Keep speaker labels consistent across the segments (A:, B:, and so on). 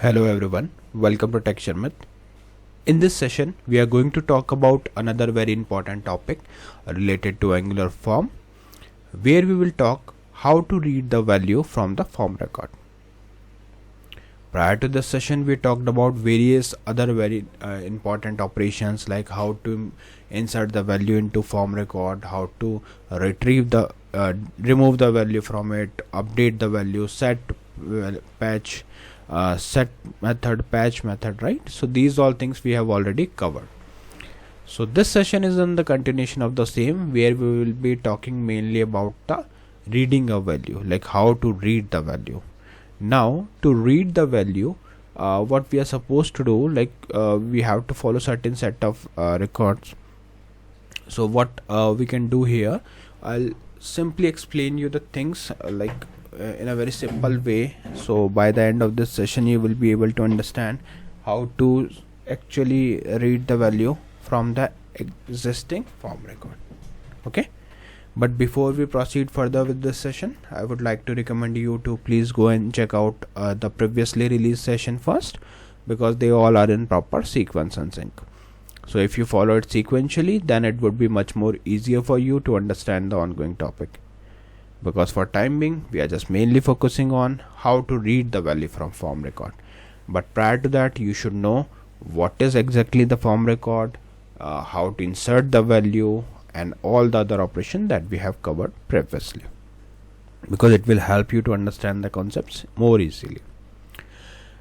A: Hello everyone, welcome to Texture Myth. In this session, we are going to talk about another very important topic related to Angular form, where we will talk how to read the value from the form record. Prior to this session, we talked about various other very important operations like how to insert the value into form record, how to retrieve the remove the value from it, update the value, set, patch, set method, patch method, right? So these all things we have already covered. So this session is in the continuation of the same, where we will be talking mainly about the reading a value, like how to read the value. Now to read the value, what we are supposed to do, like we have to follow certain set of records. So what we can do here, I'll simply explain you the things in a very simple way. So by the end of this session you will be able to understand how to actually read the value from the existing form record. Okay, but before we proceed further with this session, I would like to recommend you to please go and check out the previously released session first, because they all are in proper sequence and sync. So if you follow it sequentially, then it would be much more easier for you to understand the ongoing topic. Because for time being, we are just mainly focusing on how to read the value from form record. But prior to that, you should know what is exactly the form record, how to insert the value, and all the other operations that we have covered previously, because it will help you to understand the concepts more easily.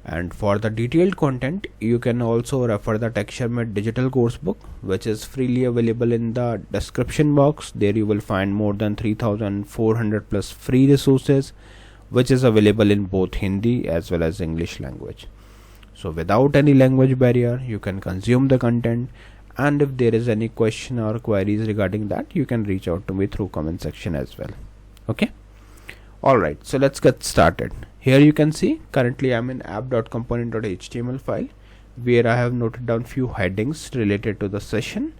A: And for the detailed content, you can also refer the Texture Myth digital course book, which is freely available in the description box. There you will find more than 3,400 plus free resources, which is available in both Hindi as well as English language. So without any language barrier, you can consume the content, and if there is any question or queries regarding that, you can reach out to me through comment section as well. Okay, alright, so let's get started. Here you can see currently I'm in app.component.html file, where I have noted down few headings related to the session.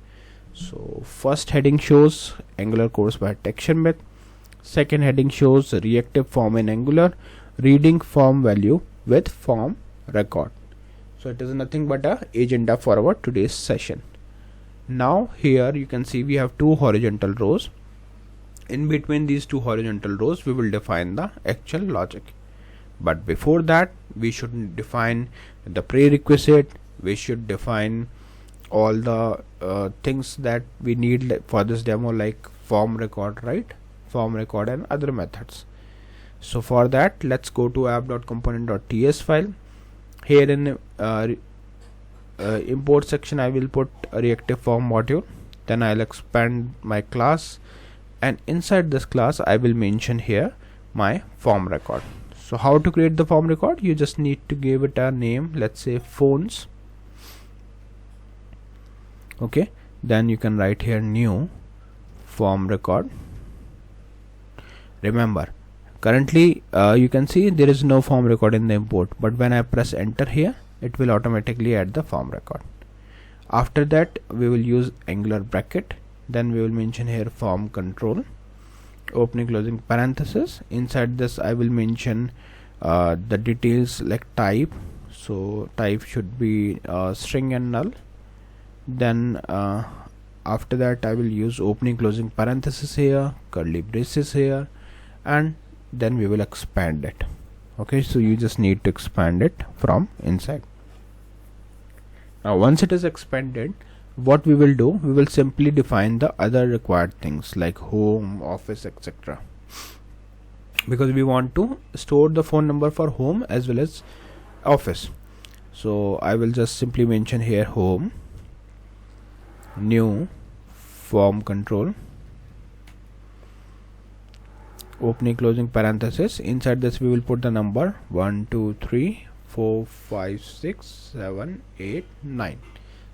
A: So first heading shows Angular course by Texture Myth. Second heading shows reactive form in Angular, reading form value with form record. So it is nothing but a agenda for our today's session. Now here you can see we have two horizontal rows. In between these two horizontal rows, we will define the actual logic. But before that, we should define the prerequisite. We should define all the things that we need for this demo, like form record, right? Form record and other methods. So for that, let's go to app.component.ts file. Here in import section, I will put a reactive form module. Then I'll expand my class, and inside this class I will mention here my form record. So how to create the form record? You just need to give it a name, let's say phones. Okay, then you can write here new form record. Remember, currently you can see there is no form record in the import, but when I press enter here, it will automatically add the form record. After that, we will use Angular bracket. Then we will mention here form control, opening closing parenthesis. Inside this I will mention the details like type. So type should be string and null. Then after that I will use opening closing parenthesis here, curly braces here, and then we will expand it. Okay, so you just need to expand it from inside. Now once it is expanded, what we will do, we will simply define the other required things like home, office, etc. because we want to store the phone number for home as well as office. So I will just simply mention here home, new form control, opening closing parenthesis. Inside this we will put the number 1 2 3 4 5 6 7 8 9.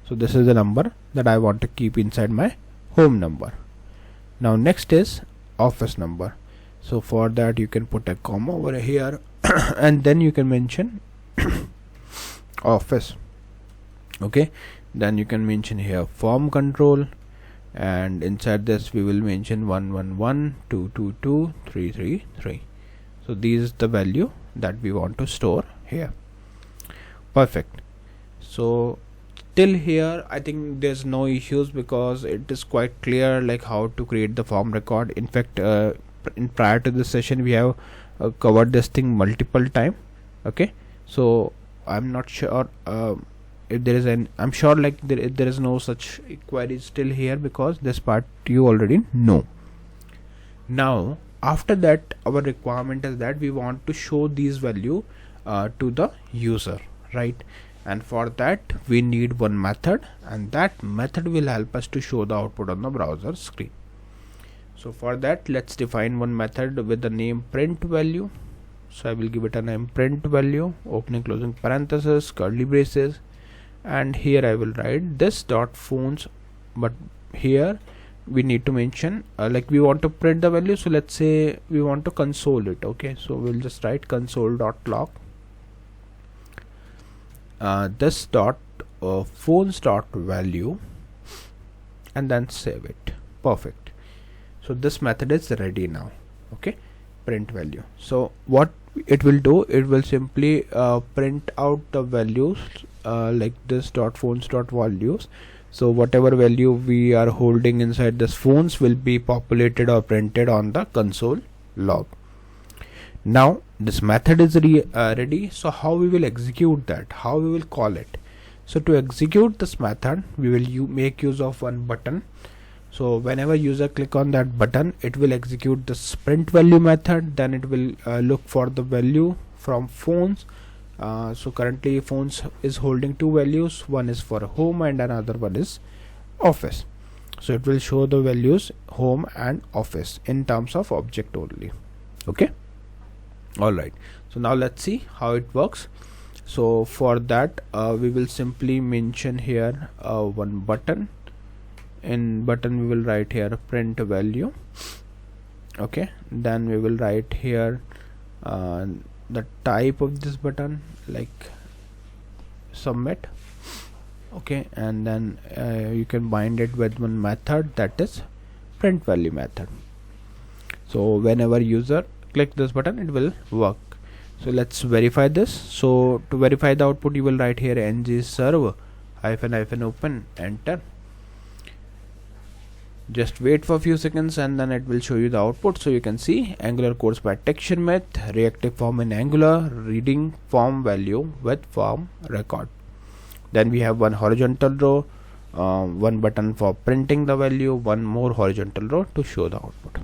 A: So this is the number that I want to keep inside my home number. Now next is office number. So for that you can put a comma over here and then you can mention office. Okay, then you can mention here form control, and inside this we will mention 111 222 333. So this is the value that we want to store here. Perfect. So till here I think there's no issues, because it is quite clear like how to create the form record. In fact, in prior to this session we have covered this thing multiple time. Okay, so I'm not sure if there is an, I'm sure like there is no such queries still here, because this part you already know. Now after that, our requirement is that we want to show these value to the user, right? And for that we need one method, and that method will help us to show the output on the browser screen. So for that, let's define one method with the name print value. So I will give it a name print value, opening closing parenthesis, curly braces, and here I will write this dot phones. But here we need to mention like we want to print the value, so let's say we want to console it. Okay, so we'll just write console.log this dot phones dot value, and then save it. Perfect. So this method is ready now. Okay, print value. So what it will do, it will simply print out the values like this dot phones dot values. So whatever value we are holding inside this phones will be populated or printed on the console log. Now this method is ready. So how we will execute that, how we will call it? So to execute this method, we will make use of one button. So whenever user click on that button, it will execute this print value method. Then it will look for the value from phones. So currently phones is holding two values, one is for home and another one is office. So it will show the values home and office in terms of object only. Okay, alright. So now let's see how it works. So for that we will simply mention here one button. In button we will write here print value. Okay, then we will write here the type of this button, like submit. Okay, and then you can bind it with one method, that is print value method. So whenever user click this button, it will work. So let's verify this. So to verify the output, you will write here ng serve -- open, enter. Just wait for a few seconds and then it will show you the output. So you can see Angular course by texture myth, reactive form in Angular, reading form value with form record. Then we have one horizontal row, one button for printing the value, one more horizontal row to show the output.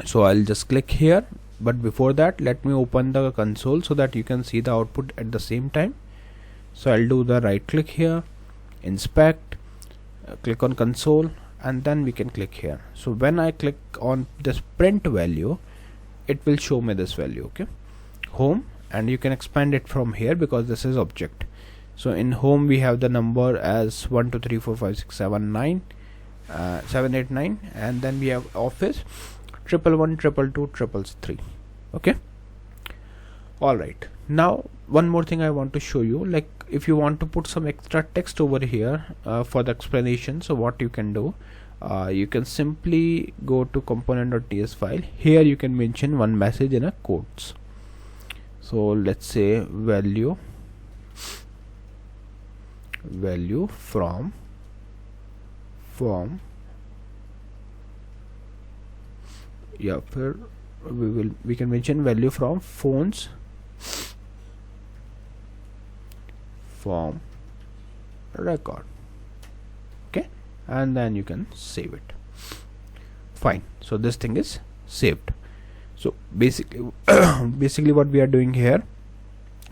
A: So I'll just click here, but before that let me open the console so that you can see the output at the same time. So I'll do the right click here, inspect, click on console, and then we can click here. So when I click on this print value, it will show me this value. Okay, home, and you can expand it from here because this is object. So in home we have the number as 1 2 3 4 5 6 7 9 7 8 9, and then we have office 111 222 333. Okay, all right. Now one more thing I want to show you, like if you want to put some extra text over here for the explanation, so what you can do, you can simply go to component.ts file. Here you can mention one message in a quotes. So let's say value from form, yeah, we can mention value from phones form record. Okay, and then you can save it. Fine, so this thing is saved. So basically what we are doing here,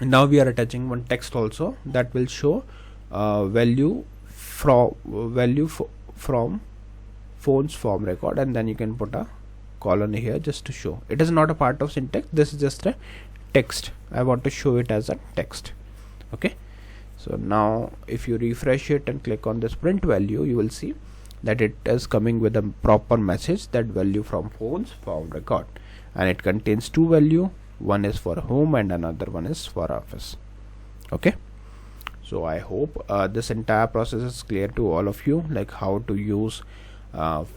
A: now we are attaching one text also that will show value from phones form record, and then you can put a colon here just to show. It is not a part of syntax, this is just a text. I want to show it as a text. Okay, so now if you refresh it and click on this print value, you will see that it is coming with a proper message that value from phones form record, and it contains two value, one is for home and another one is for office. Okay, so I hope this entire process is clear to all of you, like how to use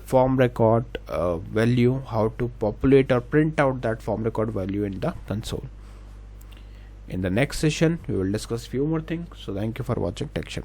A: form record value, how to populate or print out that form record value in the console. In the next session we will discuss few more things. So thank you for watching TechShare.